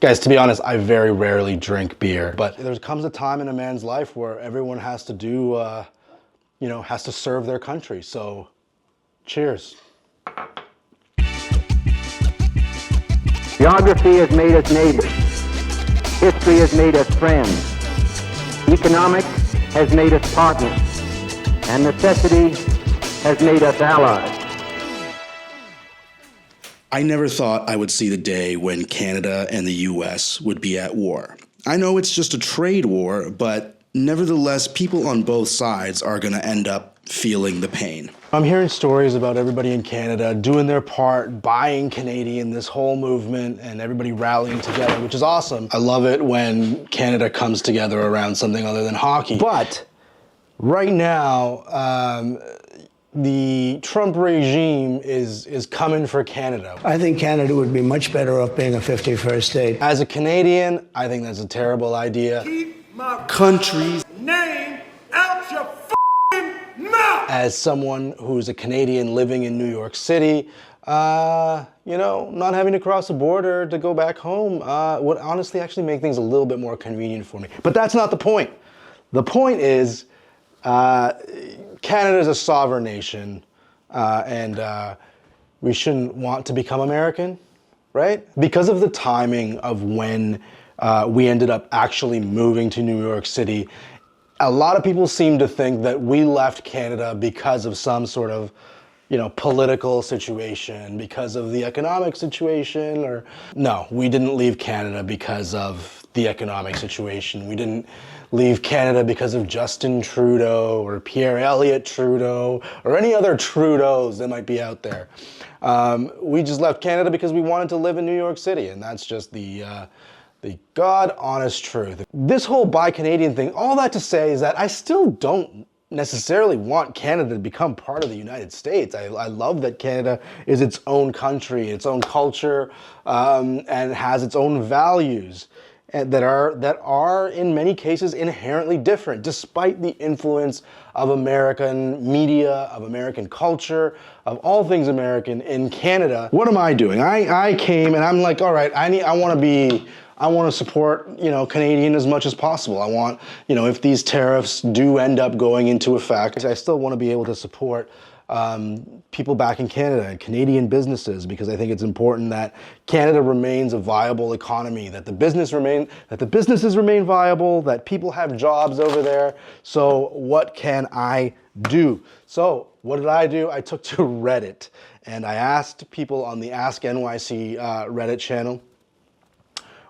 Guys, to be honest, I very rarely drink beer, but there comes a time in a man's life where everyone has to do, has to serve their country. So, cheers. Geography has made us neighbors. History has made us friends. Economics has made us partners. And necessity has made us allies. I never thought I would see the day when Canada and the US would be at war. I know it's just a trade war, but nevertheless, people on both sides are going to end up feeling the pain. I'm hearing stories about everybody in Canada doing their part, buying Canadian, this whole movement, and everybody rallying together, which is awesome. I love it when Canada comes together around something other than hockey. But right now, the Trump regime is coming for Canada. I think Canada would be much better off being a 51st state. As a Canadian, I think that's a terrible idea. Keep my country's name out your f***ing mouth! As someone who's a Canadian living in New York City, not having to cross the border to go back home would honestly actually make things a little bit more convenient for me. But that's not the point. The point is, Canada is a sovereign nation, and we shouldn't want to become American, right? Because of the timing of when we ended up actually moving to New York City, a lot of people seem to think that we left Canada because of some sort of, political situation, because of the economic situation, or no, we didn't leave Canada because of the economic situation. We didn't leave Canada because of Justin Trudeau or Pierre Elliott Trudeau or any other Trudeaus that might be out there. We just left Canada because we wanted to live in New York City, and that's just the God honest truth. This whole Buy Canadian thing, all that to say is that I still don't necessarily want Canada to become part of the United States. I love that Canada is its own country, its own culture, and has its own values that are in many cases inherently different, despite the influence of American media, of American culture, of all things American in Canada. What am I doing? I came and I'm like, all right, I want to support, Canadian as much as possible. I want, if these tariffs do end up going into effect, I still want to be able to support people back in Canada and Canadian businesses, because I think it's important that Canada remains a viable economy, that the businesses remain viable, that people have jobs over there. So what can I do? So what did I do? I took to Reddit and I asked people on the Ask NYC Reddit channel,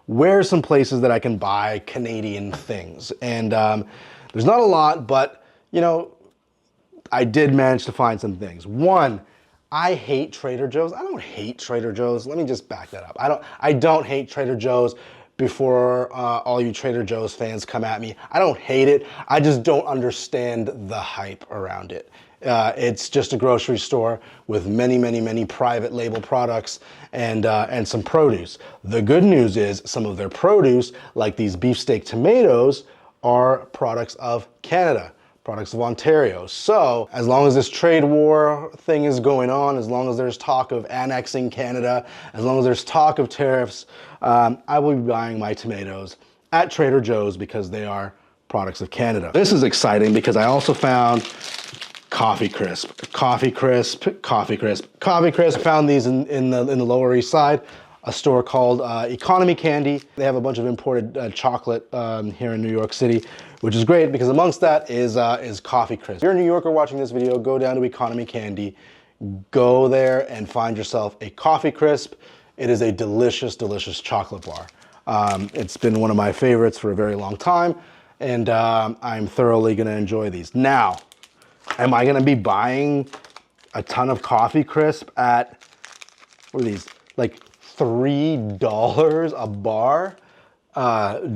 where are some places that I can buy Canadian things? And there's not a lot, but I did manage to find some things. One, I hate Trader Joe's. I don't hate Trader Joe's. Let me just back that up. I don't hate Trader Joe's. Before all you Trader Joe's fans come at me, I don't hate it. I just don't understand the hype around it. It's just a grocery store with many, many, many private label products and some produce. The good news is some of their produce, like these beefsteak tomatoes, are products of Canada, products of Ontario. So as long as this trade war thing is going on, as long as there's talk of annexing Canada, as long as there's talk of tariffs, I will be buying my tomatoes at Trader Joe's because they are products of Canada. This is exciting because I also found Coffee Crisp. I found these in the Lower East Side, a store called Economy Candy. They have a bunch of imported chocolate here in New York City, which is great because amongst that is Coffee Crisp. If you're a New Yorker watching this video, go down to Economy Candy, go there and find yourself a Coffee Crisp. It is a delicious, delicious chocolate bar. It's been one of my favorites for a very long time, and I'm thoroughly gonna enjoy these. Now, am I gonna be buying a ton of Coffee Crisp at, what are these, like $3 a bar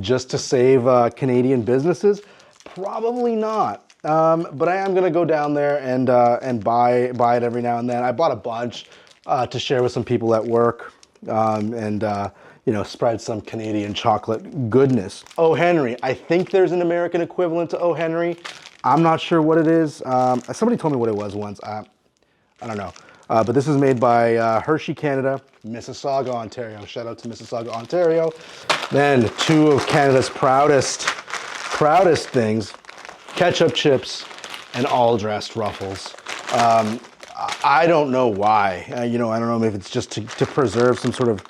just to save Canadian businesses? Probably not. But I am gonna go down there and buy it every now and then. I bought a bunch to share with some people at work and spread some Canadian chocolate goodness. O. Henry, I think there's an American equivalent to O. Henry. I'm not sure what it is. Somebody told me what it was once. I don't know. But this is made by Hershey, Canada, Mississauga, Ontario. Shout out to Mississauga, Ontario. Then two of Canada's proudest things, ketchup chips and all-dressed Ruffles. I don't know why. I don't know if it's just to preserve some sort of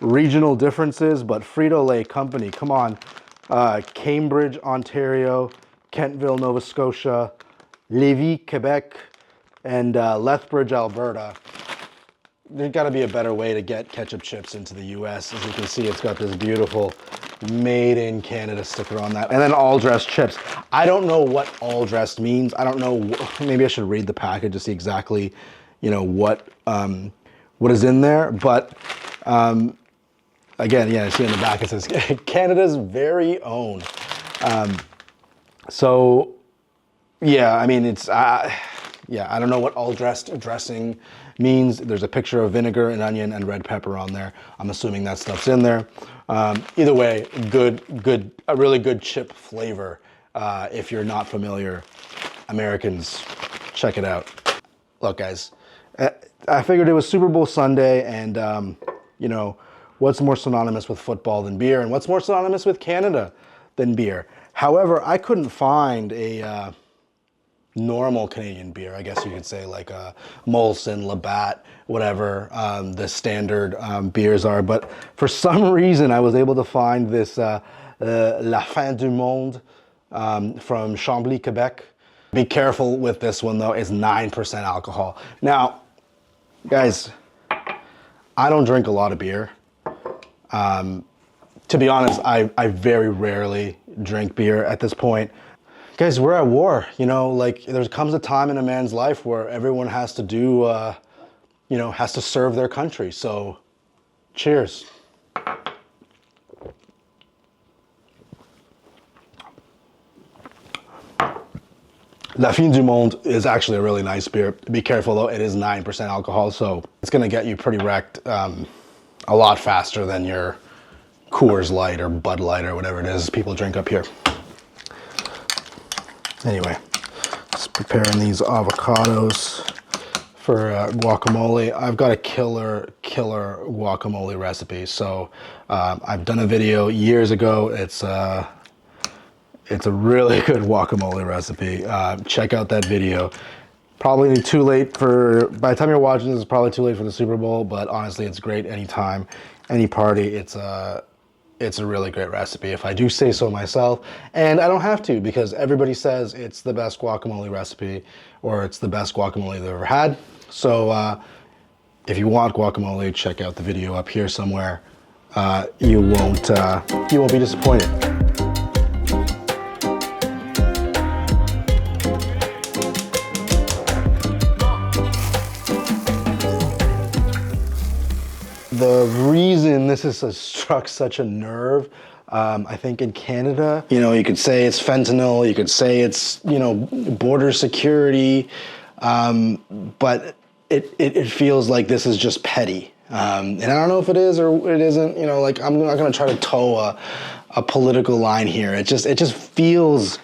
regional differences, but Frito-Lay Company, come on. Cambridge, Ontario, Kentville, Nova Scotia, Lévis, Quebec, and Lethbridge, Alberta. There's got to be a better way to get ketchup chips into the US. As you can see, it's got this beautiful made in Canada sticker on that. And then all dressed chips. I don't know what all dressed means. I don't know, maybe I should read the package to see exactly, what is in there. But again, yeah, see on the back it says Canada's very own. So yeah, I mean, it's, I don't know what all dressed dressing means. There's a picture of vinegar and onion and red pepper on there. I'm assuming that stuff's in there. Either way, a really good chip flavor. If you're not familiar, Americans, check it out. Look, guys, I figured it was Super Bowl Sunday, and what's more synonymous with football than beer, and what's more synonymous with Canada than beer? However, I couldn't find a normal Canadian beer, I guess you could say, like Molson, Labatt, whatever the standard beers are. But for some reason, I was able to find this La Fin du Monde from Chambly, Quebec. Be careful with this one, though. It's 9% alcohol. Now, guys, I don't drink a lot of beer. To be honest, I very rarely drink beer at this point. Guys, we're at war, like there comes a time in a man's life where everyone has to do, has to serve their country. So, cheers. La Fin du Monde is actually a really nice beer. Be careful though, it is 9% alcohol, so it's gonna get you pretty wrecked a lot faster than your Coors Light or Bud Light or whatever it is people drink up here. Anyway, just preparing these avocados for guacamole. I've got a killer guacamole recipe. So I've done a video years ago. It's a really good guacamole recipe. Check out that video. Probably too late by the time you're watching this, it's probably too late for the Super Bowl, but honestly, it's great anytime, any party. It's a really great recipe, if I do say so myself. And I don't have to, because everybody says it's the best guacamole recipe, or it's the best guacamole they've ever had. So if you want guacamole, check out the video up here somewhere. You won't be disappointed. The reason this has struck such a nerve, I think in Canada, you could say it's fentanyl, you could say it's, border security, but it feels like this is just petty. And I don't know if it is or it isn't, like I'm not gonna try to toe a political line here. It just feels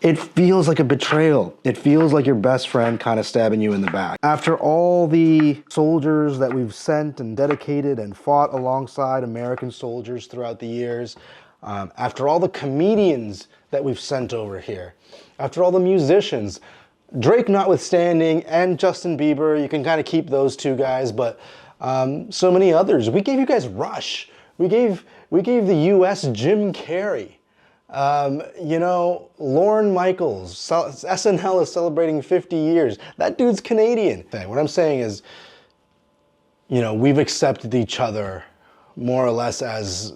like a betrayal. It feels like your best friend kind of stabbing you in the back. After all the soldiers that we've sent and dedicated and fought alongside American soldiers throughout the years, after all the comedians that we've sent over here, after all the musicians, Drake notwithstanding, and Justin Bieber, you can kind of keep those two guys, but so many others. We gave you guys Rush. We gave the US Jim Carrey. Lorne Michaels, SNL is celebrating 50 years. That dude's Canadian. What I'm saying is, we've accepted each other more or less as,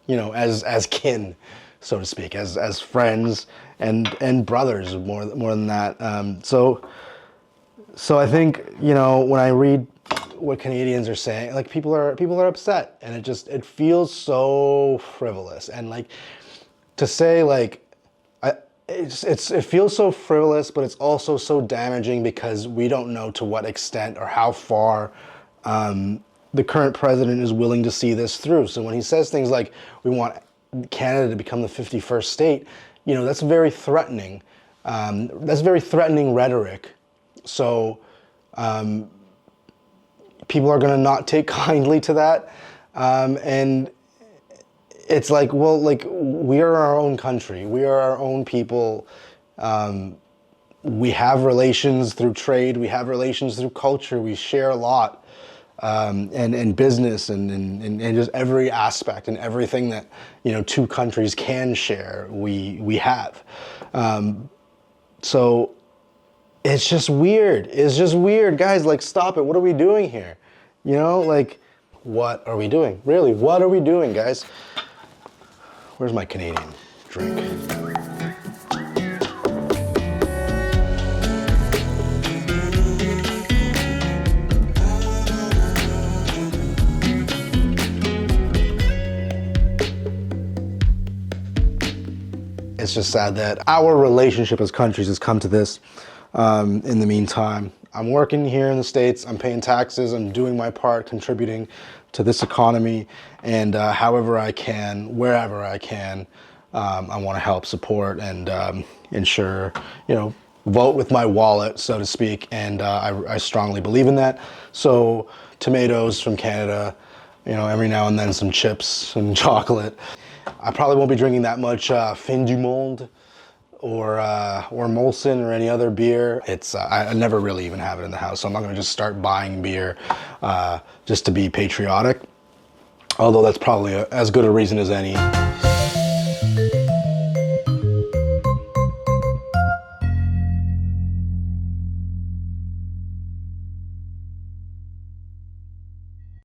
as kin, so to speak, as friends and brothers more than that. So I think, when I read what Canadians are saying, like people are upset, and it feels so frivolous, and like, to say it feels so frivolous, but it's also so damaging because we don't know to what extent or how far the current president is willing to see this through. So when he says things like, we want Canada to become the 51st state, that's very threatening. That's very threatening rhetoric. So people are gonna not take kindly to that. And it's like, well, like, we are our own country. We are our own people. We have relations through trade. We have relations through culture. We share a lot. And business and just every aspect and everything that, you know, two countries can share, we have. So it's just weird. It's just weird. Guys, like, stop it. What are we doing here? You know, like, what are we doing? Really, what are we doing, guys? Where's my Canadian drink? It's just sad that our relationship as countries has come to this. In the meantime, I'm working here in the States, I'm paying taxes, I'm doing my part, contributing to this economy, and however I can, wherever I can, I want to help support and ensure, you know, vote with my wallet, so to speak, and I strongly believe in that. So tomatoes from Canada, you know, every now and then some chips and chocolate. I probably won't be drinking that much Fin du Monde or Molson or any other beer. It's I never really even have it in the house, so I'm not going to just start buying beer just to be patriotic. Although that's probably as good a reason as any.